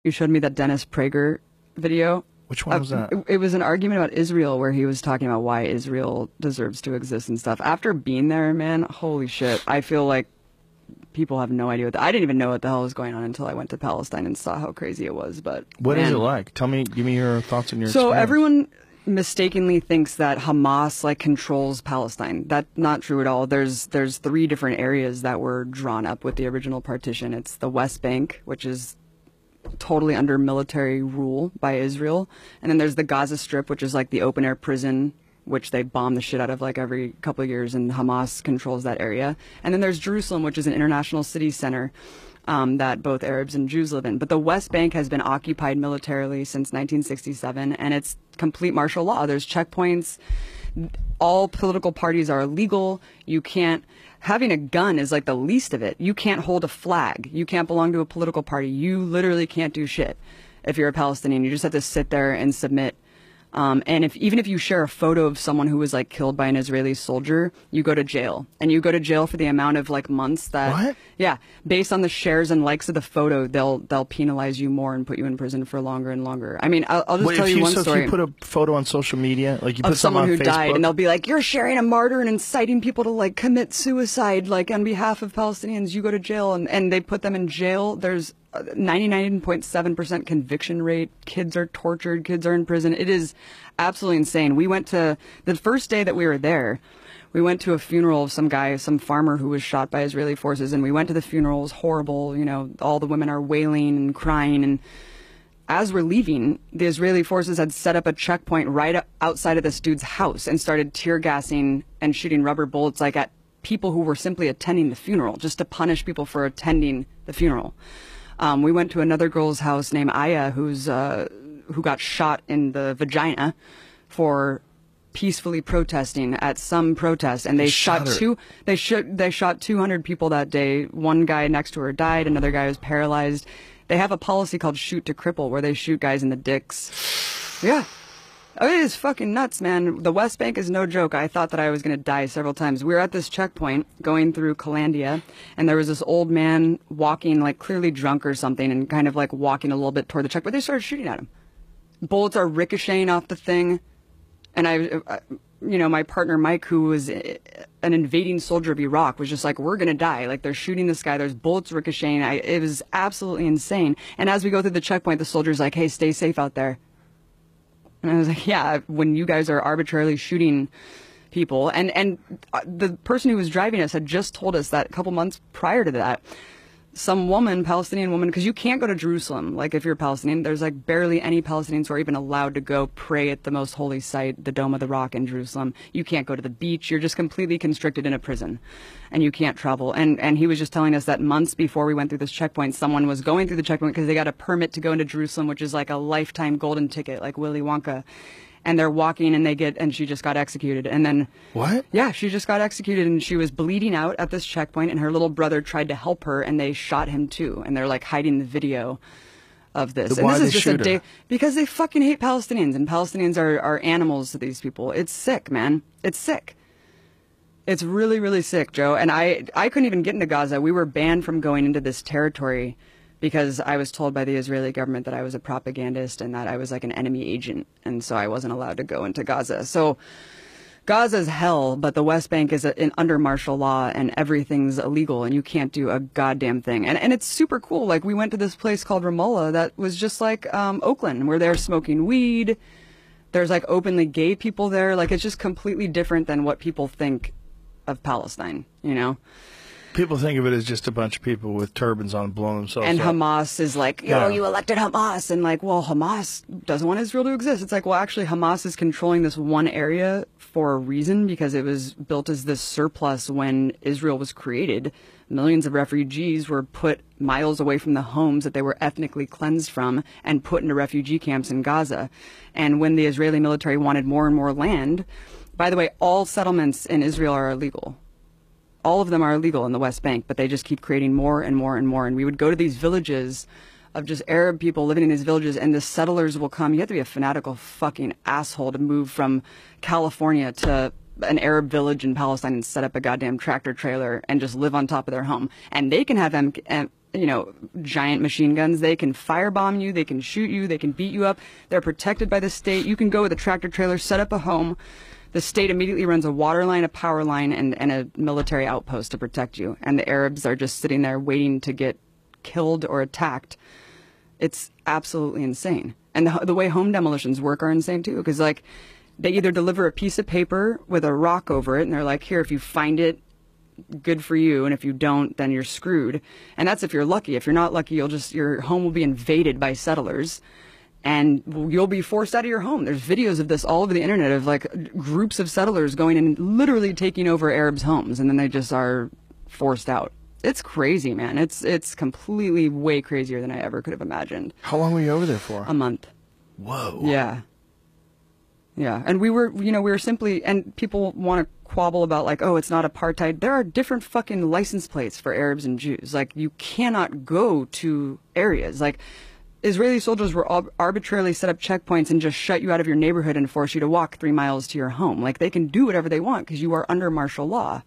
You showed me that Dennis Prager video. Which one was that? It was an argument about Israel where he was talking about why Israel deserves to exist and stuff. After being there, man, holy shit. I feel like people have no idea I didn't even know what the hell was going on until I went to Palestine and saw how crazy it was. But what man, is it like? Tell me, give me your thoughts and your so experience. Everyone mistakenly thinks that Hamas like controls Palestine. That's not true at all. There's three different areas that were drawn up with the original partition. It's the West Bank, which is totally under military rule by Israel, and then there's the Gaza Strip, which is like the open air prison, which they bomb the shit out of like every couple of years, and Hamas controls that area. And then there's Jerusalem, which is an international city center that both Arabs and Jews live in. But the West Bank has been occupied militarily since 1967, and it's complete martial law. There's checkpoints. All political parties are illegal. You can't. Having a gun is like the least of it. You can't hold a flag. You can't belong to a political party. You literally can't do shit if you're a Palestinian. You just have to sit there and submit. And even if you share a photo of someone who was like killed by an Israeli soldier, you go to jail, and you go to jail for the amount of like months that. What? Yeah, based on the shares and likes of the photo, they'll penalize you more and put you in prison for longer and longer. I mean, I'll just tell you one story. If you put a photo on social media, like you put of someone who on Facebook, died, and they'll be like, "You're sharing a martyr and inciting people to like commit suicide, like on behalf of Palestinians. You go to jail," and they put them in jail. There's 99.7% conviction rate. Kids are tortured. Kids are in prison. It is absolutely insane. We went to the first day that we were there. We went to a funeral of some guy, some farmer who was shot by Israeli forces, and we went to the funeral. It was horrible. You know, all the women are wailing and crying. And as we're leaving, the Israeli forces had set up a checkpoint right outside of this dude's house and started tear gassing and shooting rubber bullets like at people who were simply attending the funeral, just to punish people for attending the funeral. We went to another girl's house named Aya, who got shot in the vagina for peacefully protesting at some protest, and they shot 200 people that day. One guy next to her died, another guy was paralyzed. They have a policy called shoot to cripple, where they shoot guys in the dicks. Yeah. Oh, it is fucking nuts, man. The West Bank is no joke. I thought that I was going to die several times. We were at this checkpoint going through Calandia, and there was this old man walking, like clearly drunk or something, and kind of like walking a little bit toward the checkpoint. They started shooting at him. Bullets are ricocheting off the thing. And my partner Mike, who was an invading soldier of Iraq, was just like, "We're gonna die. Like, they're shooting this guy. There's bullets ricocheting." It was absolutely insane. And as we go through the checkpoint, the soldier's like, "Hey, stay safe out there." And I was like, "Yeah, when you guys are arbitrarily shooting people." And the person who was driving us had just told us that a couple months prior to that, some woman, Palestinian woman, because you can't go to Jerusalem. Like, if you're Palestinian, there's like barely any Palestinians who are even allowed to go pray at the most holy site, the Dome of the Rock in Jerusalem. You can't go to the beach. You're just completely constricted in a prison, and you can't travel. And he was just telling us that months before we went through this checkpoint, someone was going through the checkpoint because they got a permit to go into Jerusalem, which is like a lifetime golden ticket, like Willy Wonka. And they're walking, and she just got executed. And then what? Yeah, she just got executed, and she was bleeding out at this checkpoint, and her little brother tried to help her, and they shot him too. And they're like hiding the video of this. And Why this they is just shoot her? because they fucking hate Palestinians, and Palestinians are animals to these people. It's sick, man. It's sick. It's really, really sick, Joe. And I couldn't even get into Gaza. We were banned from going into this territory because I was told by the Israeli government that I was a propagandist and that I was like an enemy agent, and so I wasn't allowed to go into Gaza. So Gaza's hell, but the West Bank is under martial law, and everything's illegal, and you can't do a goddamn thing. And it's super cool. Like, we went to this place called Ramallah that was just like Oakland, where they're smoking weed. There's like openly gay people there. Like, it's just completely different than what people think of Palestine, you know? People think of it as just a bunch of people with turbans on blowing themselves and up. Hamas is like, you elected Hamas. And like, well, Hamas doesn't want Israel to exist. It's like, well, actually, Hamas is controlling this one area for a reason, because it was built as this surplus when Israel was created. Millions of refugees were put miles away from the homes that they were ethnically cleansed from and put into refugee camps in Gaza. And when the Israeli military wanted more and more land, by the way, all settlements in Israel are illegal. All of them are illegal in the West Bank, but they just keep creating more and more and more. And we would go to these villages of just Arab people living in these villages, and the settlers will come. You have to be a fanatical fucking asshole to move from California to an Arab village in Palestine and set up a goddamn tractor trailer and just live on top of their home. And they can have giant machine guns. They can firebomb you, they can shoot you, they can beat you up. They're protected by the state. You can go with a tractor trailer, set up a home. The state immediately runs a water line, a power line, and a military outpost to protect you. And the Arabs are just sitting there waiting to get killed or attacked. It's absolutely insane. And the way home demolitions work are insane too, because like they either deliver a piece of paper with a rock over it, and they're like, here, if you find it, good for you, and if you don't, then you're screwed. And that's if you're lucky. If you're not lucky, your home will be invaded by settlers, and you'll be forced out of your home. There's videos of this all over the internet of like groups of settlers going and literally taking over Arabs' homes, and then they just are forced out. It's crazy, man. It's completely way crazier than I ever could have imagined. How long were you over there for? A month. Whoa. Yeah. Yeah. And we were simply, and people want to quabble about like, oh, it's not apartheid. There are different fucking license plates for Arabs and Jews. Like, you cannot go to areas. Like, Israeli soldiers were arbitrarily set up checkpoints and just shut you out of your neighborhood and force you to walk 3 miles to your home. Like, they can do whatever they want because you are under martial law.